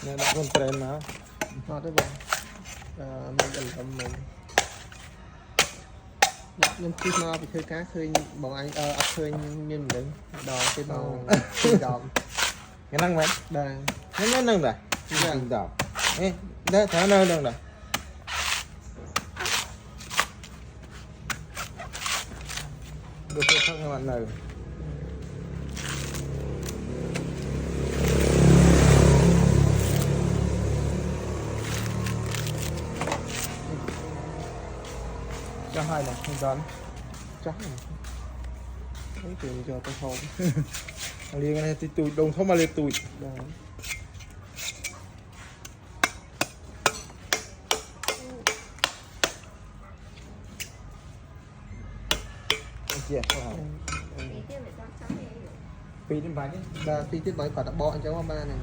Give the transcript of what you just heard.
nè đã con trend mà ngọt đấy bạn mình cần cầm mình nhưng khi mà bị khơi cá khơi bọn anh ấp khơi như mình đứng đò cái màu đỏ cái năng mấy đang nó nâng này đang đỏ ê đây thả nơi nâng này được không các bạn này cho hai này không dám chắc này cái chuyện cho tôi không liền cái này thì tụi đồng không mà liền tụi đang chết không Tí kia phải con cháu này. phi đến vài cái và khi tiếp mấy quả đã bỏ cho ba này